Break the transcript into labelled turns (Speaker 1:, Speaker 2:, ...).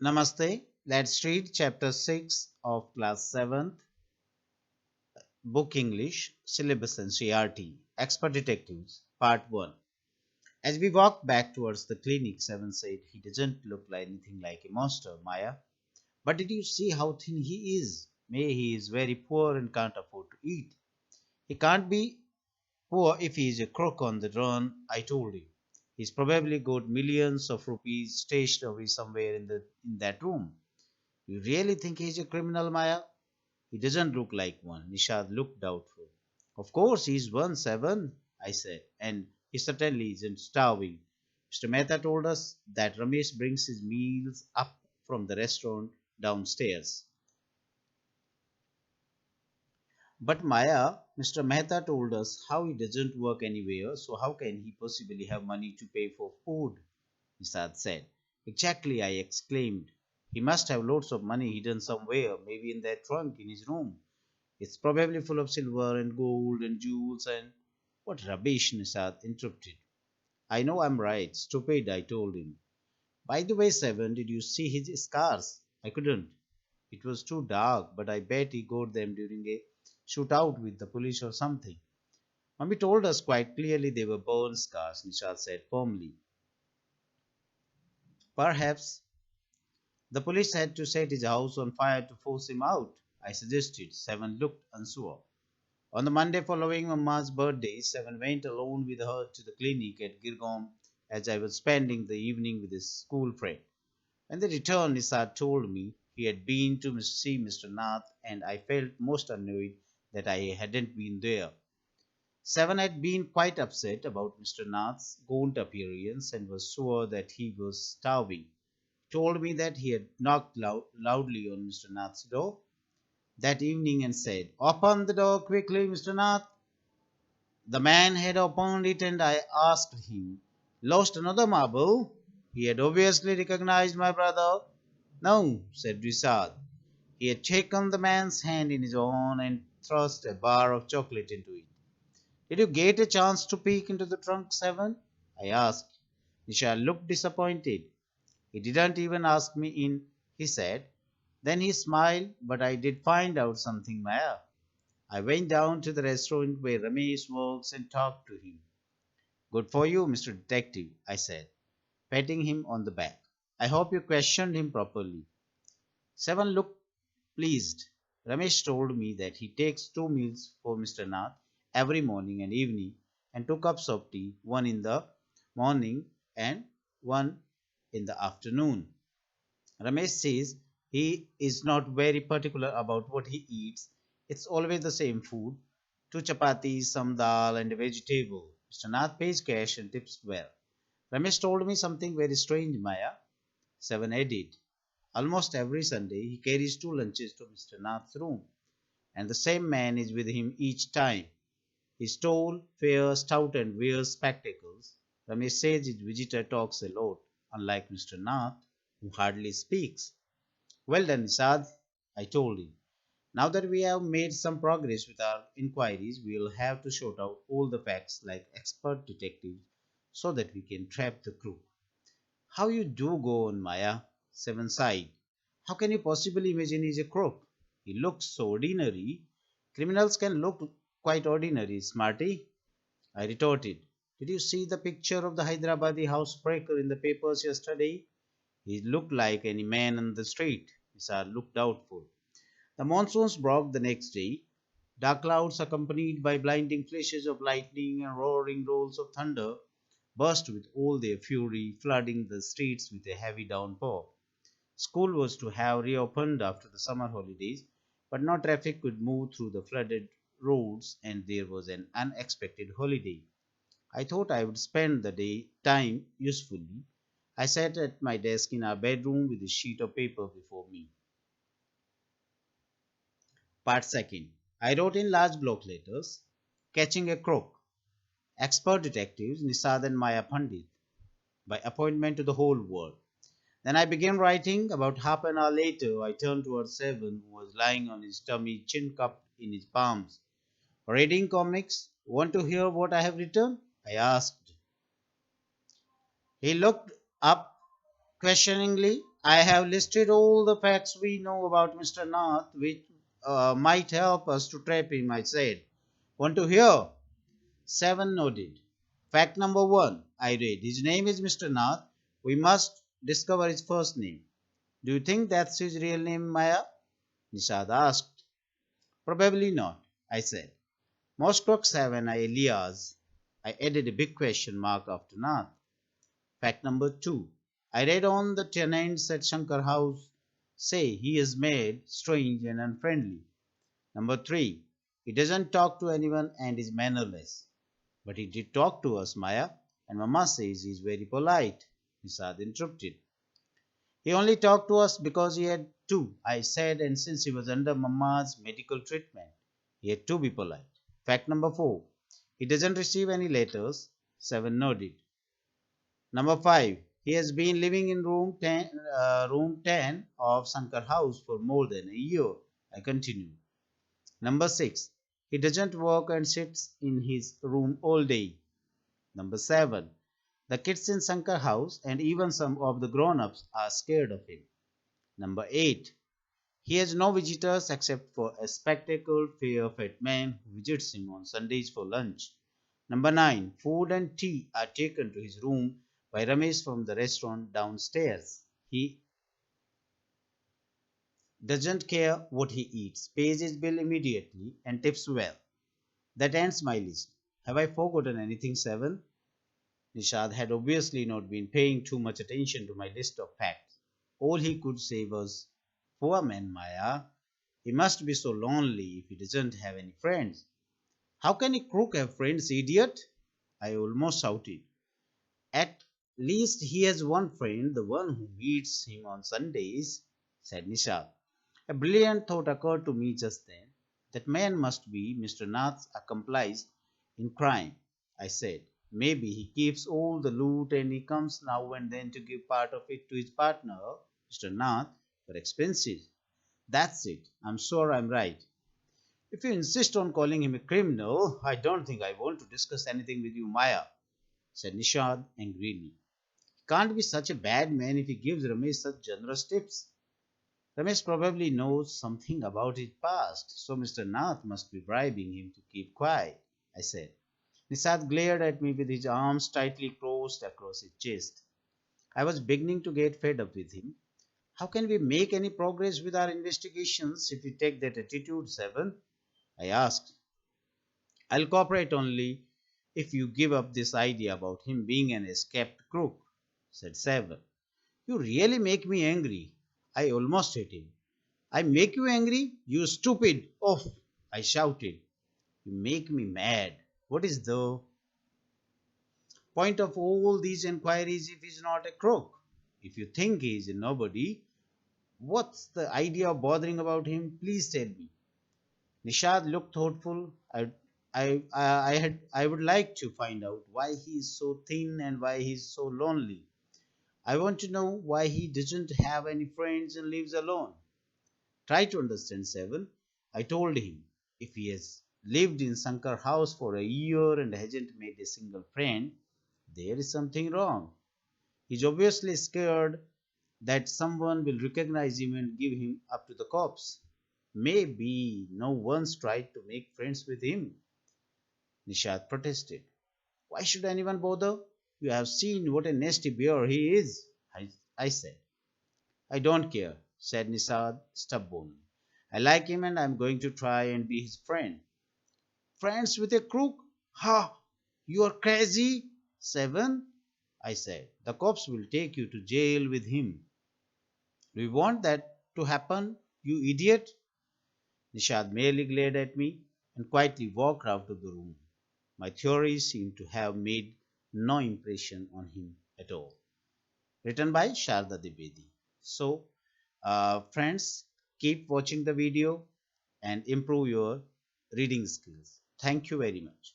Speaker 1: Namaste. Let's read chapter 6 of class 7th, book English, syllabus and CRT, Expert Detectives, part 1. As we walked back towards the clinic, Seven said, "He doesn't look like anything like a monster, Maya. But did you see how thin he is? May he is very poor and can't afford to eat. He can't be poor if he is a crook on the run, I told him. He's probably got millions of rupees stashed away somewhere in that room. You really think he's a criminal, Maya? He doesn't look like one. Nishad looked doubtful. Of course, he's 1-7, I said, and he certainly isn't starving. Mr. Mehta told us that Ramesh brings his meals up from the restaurant downstairs. But Maya, Mr. Mehta told us how he doesn't work anywhere, so how can he possibly have money to pay for food? Nishad said. Exactly, I exclaimed. He must have loads of money hidden somewhere, maybe in that trunk in his room. It's probably full of silver and gold and jewels and what rubbish, Nisad interrupted. I know I'm right. Stupid, I told him. By the way, Seven, did you see his scars? I couldn't. It was too dark, but I bet he got them during a shootout with the police or something. Mummy told us quite clearly they were burn scars, Nishad said firmly. Perhaps the police had to set his house on fire to force him out, I suggested. Seven looked unsure. On the Monday following Mamma's birthday, Seven went alone with her to the clinic at Girgaon as I was spending the evening with his school friend. When they returned, Nisar told me he had been to see Mr. Nath, and I felt most annoyed that I hadn't been there. Seven had been quite upset about Mr. Nath's gaunt appearance and was sure that he was starving. He told me that he had knocked loudly on Mr. Nath's door that evening and said, "Open the door quickly, Mr. Nath." The man had opened it and I asked him, "Lost another marble?" He had obviously recognized my brother. "No," said Risad. He had taken the man's hand in his own and thrust a bar of chocolate into it. "Did you get a chance to peek into the trunk, Seven?" I asked. Nishal looked disappointed. "He didn't even ask me in," he said. Then he smiled, "But I did find out something, Maya. I went down to the restaurant where Ramesh works and talked to him." "Good for you, Mr. Detective," I said, patting him on the back. "I hope you questioned him properly." Seven looked pleased. Ramesh told me that he takes two meals for Mr. Nath every morning and evening and two cups of tea, one in the morning and one in the afternoon. Ramesh says he is not very particular about what he eats. It's always the same food, two chapatis, some dal, and a vegetable. Mr. Nath pays cash and tips well. Ramesh told me something very strange, Maya. Seven added. Almost every Sunday he carries two lunches to Mr. Nath's room, and the same man is with him each time. He's tall, fair, stout, and wears spectacles. Ramesh says his visitor talks a lot, unlike Mr. Nath, who hardly speaks. "Well done, Nisad," I told him. "Now that we have made some progress with our inquiries, we will have to sort out all the facts like expert detectives so that we can trap the crook." "How you do go on, Maya," Seven sighed. "How can you possibly imagine he's a crook? He looks so ordinary. Criminals can look quite ordinary, smarty," I retorted. "Did you see the picture of the Hyderabadi housebreaker in the papers yesterday? He looked like any man on the street." Nisar looked doubtful. The monsoons broke the next day. Dark clouds accompanied by blinding flashes of lightning and roaring rolls of thunder burst with all their fury, flooding the streets with a heavy downpour. School was to have reopened after the summer holidays, but no traffic could move through the flooded roads, and there was an unexpected holiday. I thought I would spend the day time usefully. I sat at my desk in our bedroom with a sheet of paper before me. Part second. I wrote in large block letters, "Catching a crook. Expert detectives Nisad and Maya Pandit. By appointment to the whole world." Then I began writing. About half an hour later, I turned towards Seven, who was lying on his tummy, chin cupped in his palms. "Reading comics? Want to hear what I have written?" I asked. He looked up questioningly. I have listed all the facts we know about Mr. Nath, which might help us to trap him, I said. Want to hear? Seven nodded. Fact number one, I read. His name is Mr. Nath. We must discover his first name. Do you think that's his real name, Maya? Nishad asked. Probably not, I said. Most crooks have an alias. I added a big question mark after Nath. Fact number two. I read on the tenants at Shankar House say he is made strange and unfriendly. Number three. He doesn't talk to anyone and is mannerless. But he did talk to us, Maya, and Mama says he's very polite. Nisad interrupted. He only talked to us because he had to, I said, and since he was under Mama's medical treatment, he had to be polite. Fact number four. He doesn't receive any letters. Seven nodded. Number five. He has been living in room 10 of Sankar House for more than a year. I continued. Number six. He doesn't work and sits in his room all day. Number seven. The kids in Sankar House and even some of the grown ups are scared of him. Number 8. He has no visitors except for a spectacled, fair fat man who visits him on Sundays for lunch. Number 9. Food and tea are taken to his room by Ramesh from the restaurant downstairs. He doesn't care what he eats, pays his bill immediately, and tips well. That ends my list. Have I forgotten anything, 7? Nishad had obviously not been paying too much attention to my list of facts. All he could say was, poor man Maya, he must be so lonely if he doesn't have any friends. How can a crook have friends, idiot? I almost shouted. At least he has one friend, the one who meets him on Sundays, said Nishad. A brilliant thought occurred to me just then. That man must be Mr. Nath's accomplice in crime, I said. Maybe he keeps all the loot and he comes now and then to give part of it to his partner, Mr. Nath, for expenses. That's it. I'm sure I'm right. If you insist on calling him a criminal, I don't think I want to discuss anything with you, Maya, said Nishad angrily. He can't be such a bad man if he gives Ramesh such generous tips. Ramesh probably knows something about his past, so Mr. Nath must be bribing him to keep quiet, I said. Nisad glared at me with his arms tightly crossed across his chest. I was beginning to get fed up with him. How can we make any progress with our investigations if we take that attitude, Seven? I asked. I'll cooperate only if you give up this idea about him being an escaped crook, said Seven. You really make me angry. I almost hit him. I make you angry? You stupid! Off! I shouted. You make me mad. What is the point of all these inquiries if he's not a crook? If you think he's a nobody, what's the idea of bothering about him? Please tell me. Nishad looked thoughtful. I would like to find out why he is so thin and why he is so lonely. I want to know why he doesn't have any friends and lives alone. Try to understand, Seven. I told him. If he has lived in Sankar house for a year and hasn't made a single friend, there is something wrong. He's obviously scared that someone will recognize him and give him up to the cops. Maybe no one's tried to make friends with him. Nishad protested. Why should anyone bother? You have seen what a nasty bear he is, I said. I don't care, said Nishad stubbornly. I like him and I'm going to try and be his friend. Friends with a crook? Ha! You are crazy? Seven? I said. The cops will take you to jail with him. Do you want that to happen, you idiot? Nishad merely glared at me and quietly walked out of the room. My theories seemed to have made no impression on him at all. Written by Sharda Dwivedi. So, friends, keep watching the video and improve your reading skills. Thank you very much.